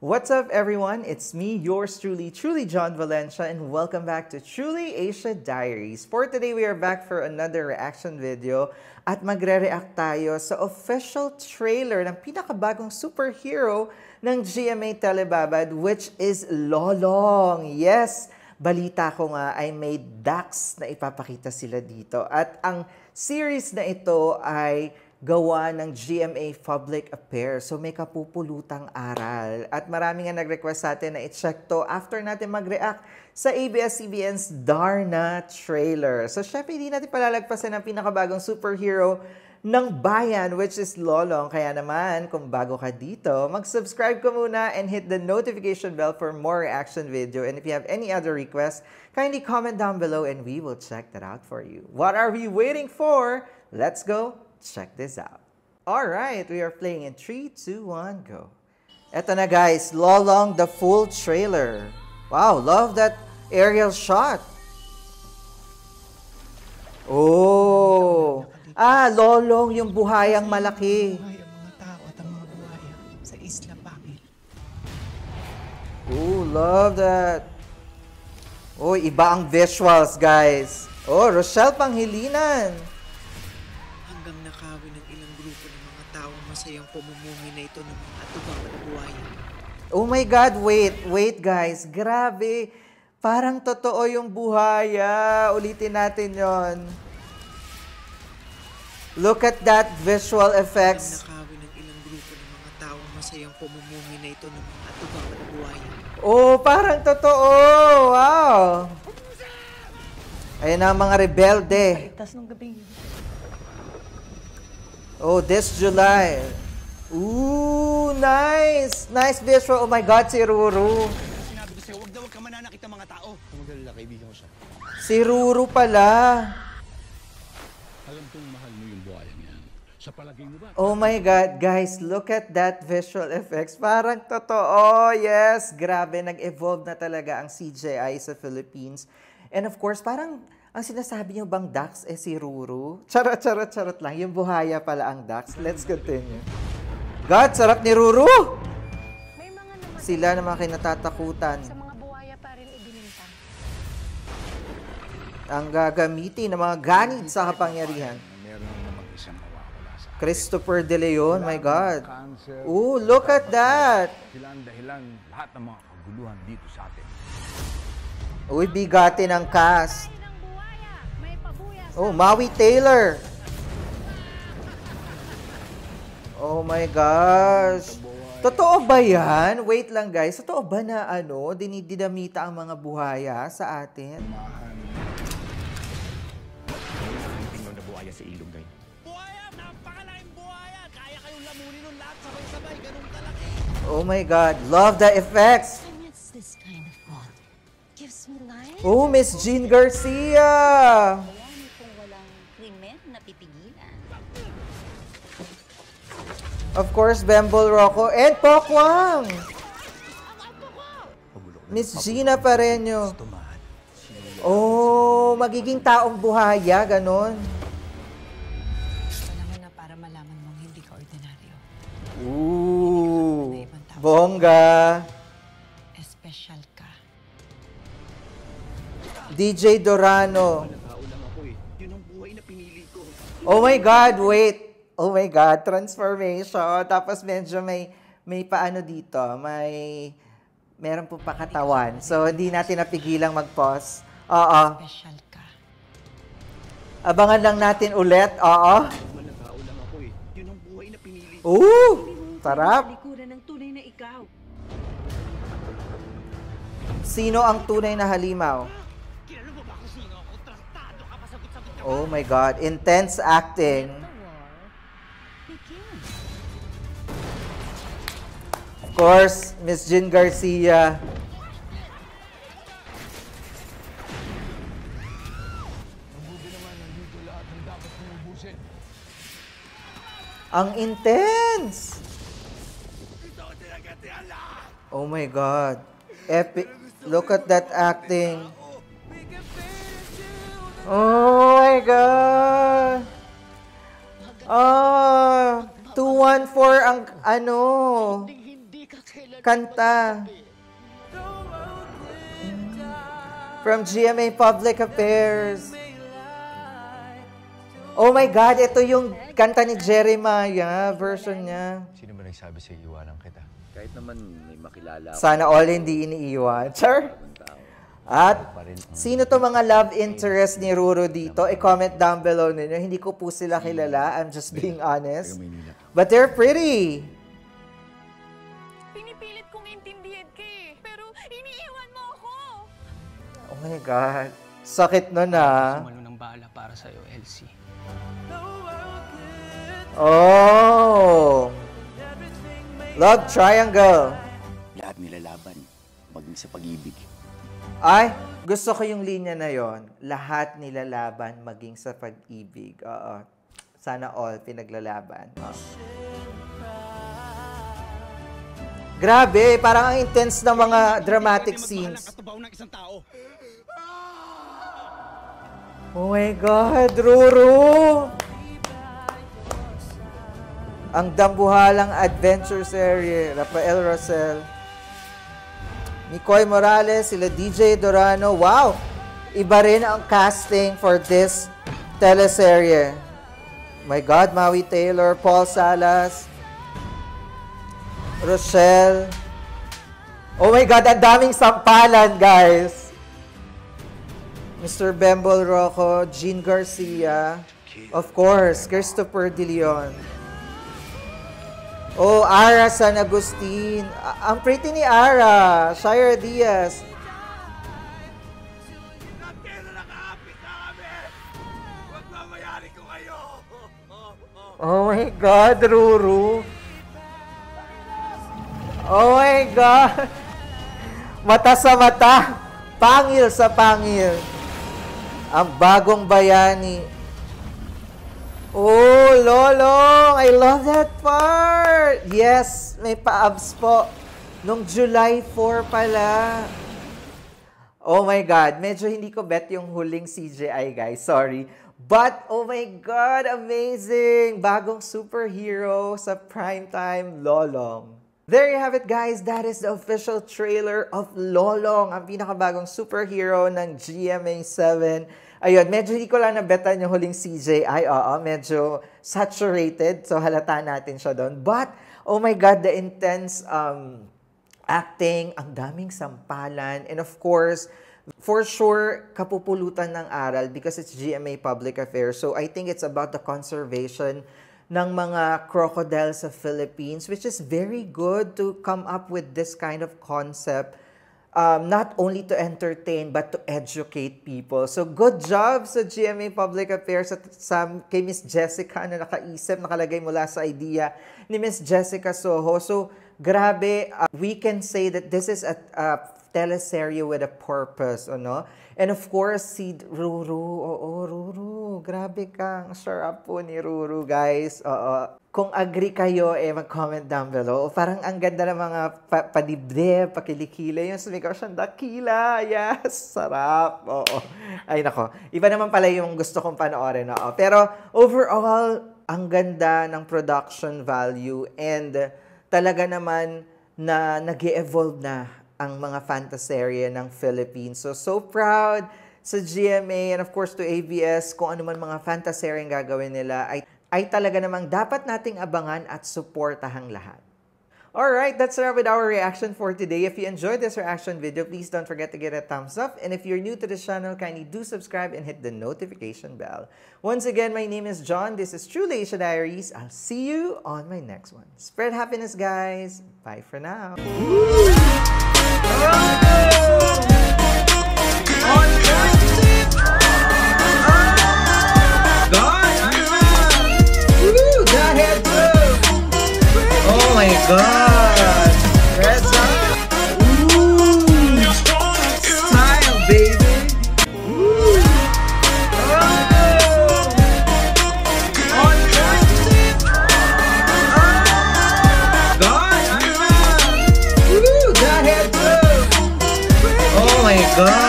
What's up, everyone? It's me, yours truly, John Valencia, and welcome back to Truly Asia Diaries. For today, we are back for another reaction video at magre-react tayo sa official trailer ng pinakabagong superhero ng GMA Telebabad, which is Lolong. Yes, balita ko nga ay may Dax na ipapakita sila dito. At ang series na ito ay gawa ng GMA Public Affairs. So may kapupulutang aral. At marami nga nag-request sa atin na i-check to after natin mag-react sa ABS-CBN's Darna trailer. So syempre, hindi natin palalagpasan ang pinakabagong superhero ng bayan, which is Lolong. Kaya naman, kung bago ka dito, mag-subscribe ka muna and hit the notification bell for more reaction video. And if you have any other requests, kindly comment down below and we will check that out for you. What are we waiting for? Let's go check this out. Alright, we are playing in 3, 2, 1, go. Eto na guys, Lolong the full trailer. Wow, love that aerial shot. Oh, Lolong yung buhayang malaki. Ang mga tao at ang mga buhaya sa Isla Pangil. Oh, love that. Oh, iba ang visuals guys. Oh, Rochelle Panghilinan. Hanggang nakawin ng ilang grupo ng mga taong masayang pamumuhay na ito ng mga atubang na buhaya. Oh my God, wait guys. Grabe. Parang totoo yung buhaya. Ulitin natin yon. Look at that visual effects. Hanggang nakawin ng ilang grupo ng mga taong masayang pamumuhay na ito ng mga atubang na buhaya. Oh, parang totoo. Wow. Ayan ang mga rebelde. Tas nung gabi. Oh, this July. Ooh, nice. Nice visual. Oh my God, si Ruru. Sinabi ko sa'yo, huwag ka mananakit ng mga tao. Magalala, kaibigan ko siya. Si Ruru pala. Alam kong mahal mo yung buhayang yan. Sa palagay mo ba? Oh my God, guys, look at that visual effects. Parang totoo. Yes, grabe. Nag-evolve na talaga ang CGI sa Philippines. And of course, parang ang sinasabi niyo bang Dax si Ruru? Charot lang. Yung buhaya pala ang Dax. Let's continue. God, sarap ni Ruru! May mga naman Sila na mga kinatatakutan. sa mga buhaya pa rin ibinintang. Ang gagamitin ng mga ganit sa kapangyarihan. Meron namang isang mawawala sa akin. Christopher De Leon, my God. Cancer. Ooh, look at that! Sila ang dahilan lahat ng mga kaguluhan dito sa atin. Uy, bigatin ang cast. Ay ng buhaya, may pabuya sa Oh, Maui Taylor. Oh my gosh. Totoo ba yan? Wait lang guys. Totoo ba na dinidinamita ang mga buhaya sa atin? Tingnan na buhaya sa ilog, guys. Buhaya! Napakalaking buhaya! Kaya kayong lamunin nun lahat sabay-sabay. Ganun kalaki. Oh my God. Love the effects. It's this kind of God. Gives me life. Oh, Miss Jean Garcia. Bayani kung walang krimen na pipigilan. Of course, Bembol Rocco and Pokwang. Miss Gina Pareño. Oh, magiging taong buhaya, ganon. Panahon na para malaman mong hindi ka ordinaryo. Ooh, bongga. Espesyal ka. DJ Dorano. Nakaulang ako eh. Yun ang buhay na pinili ko. Oh my God, wait. Oh my God, transformation. Tapos medyo may paano dito, meron po pakatawan. So, hindi natin napigilang mag-pause. Oo. Espesyal ka. Abangan lang natin ulit. Oo. Nakaulang ako eh. Yun ang buhay na pinili ko. Ooh, sarap. Likuran ng tunay na ikaw. Sino ang tunay na halimaw? Kilala mo ba kung sino ako? Trastado ka, pasagot-sagot ka. Oh my God, intense acting. Of course, Miss Jean Garcia. Ang intense! Oh my God. Epic. Look at that acting. Oh my God. 214 ang ano. Hindi ka kailan kanta. From GMA Public Affairs. Oh my God, ito yung kanta ni Jeremiah, version niya. Sino ba nagsabi sa iwanan kita? Kahit naman may makilala ako. Sana all hindi iniiwan. Char? At sino to mga love interest ni Ruru dito? I-comment down below ninyo. Hindi ko po sila kilala. I'm just being honest. But they're pretty. Pinipilit kong intindihin ka eh, pero iniiwan mo ako. Oh my God. Sakit nun ah. Sumalo ng bala para sa'yo, Elsie. Oh. Love triangle. Lahat nilalaban, maging sa pag-ibig. Ay, gusto ko yung linya na yon. Lahat nilalaban maging sa pag-ibig. Oo. Sana all pinaglalaban. Grabe, parang ang intense ng mga dramatic scenes. ng isang tao. Oh my God, Ruru! Ang dambuhalang adventure series, Rafael Rosel, Nicoy Morales, sila DJ Dorano. Wow! Iba rin ang casting for this teleserye. My God, Maui Taylor, Paul Salas, Rochelle. Oh my God, ang daming sampalan, guys. Mr. Bembol Rocco, Jean Garcia, of course, Christopher De Leon. Oh, Ara San Agustin. Ang pretty ni Ara. Shire Diaz. Oh my God, Ruru. Oh my God. Mata sa mata. Pangil sa pangil. Ang bagong bayani. Oh, Lolong! I love that part! Yes, may pa-abs po. Nung July 4 pala. Oh my God, medyo hindi ko bet yung huling CGI, guys. Sorry. But, oh my God, amazing! Bagong superhero sa primetime, Lolong. There you have it, guys. That is the official trailer of Lolong, ang pinakabagong superhero ng GMA7. Ayun, medyo hindi ko lang nabetan yung huling CGI. Oo, medyo saturated. So, halata natin siya doon. But, oh my God, the intense acting, ang daming sampalan. And of course, for sure, kapupulutan ng aral because it's GMA Public Affairs. So, I think it's about the conservation ng mga crocodiles sa Philippines, which is very good to come up with this kind of concept. Not only to entertain, but to educate people. So, good job sa GMA Public Affairs at kay Miss Jessica na nakalagay mula sa idea ni Miss Jessica Soho. So, grabe, we can say that this is a teleserye with a purpose, ano? And of course, si Ruru. Oo, Ruru. Grabe kang sarap po ni Ruru, guys. Oo. Kung agree kayo, mag-comment down below. Parang ang ganda ng mga padibdib, pakilikila. Yung sumigaw siyang dakila. Yes, sarap. Oo. Ay, nako. Iba naman pala yung gusto kong panoorin. Oo. Pero overall, ang ganda ng production value and talaga naman na nag-evolve na ang mga fantaserye ng Philippines. So proud sa GMA and of course to ABS kung ano man mga fantaserye ang gagawin nila ay talaga namang dapat nating abangan at suportahang lahat. Alright, that's it with our reaction for today. If you enjoyed this reaction video, please don't forget to give it a thumbs up. And if you're new to this channel, kindly do subscribe and hit the notification bell. Once again, my name is John. This is Truly Asia Diaries. I'll see you on my next one. Spread happiness, guys. Bye for now. Oh my God! Red Sun! Ooh! Smile, baby! Ooh! Oh! God! Oh my God!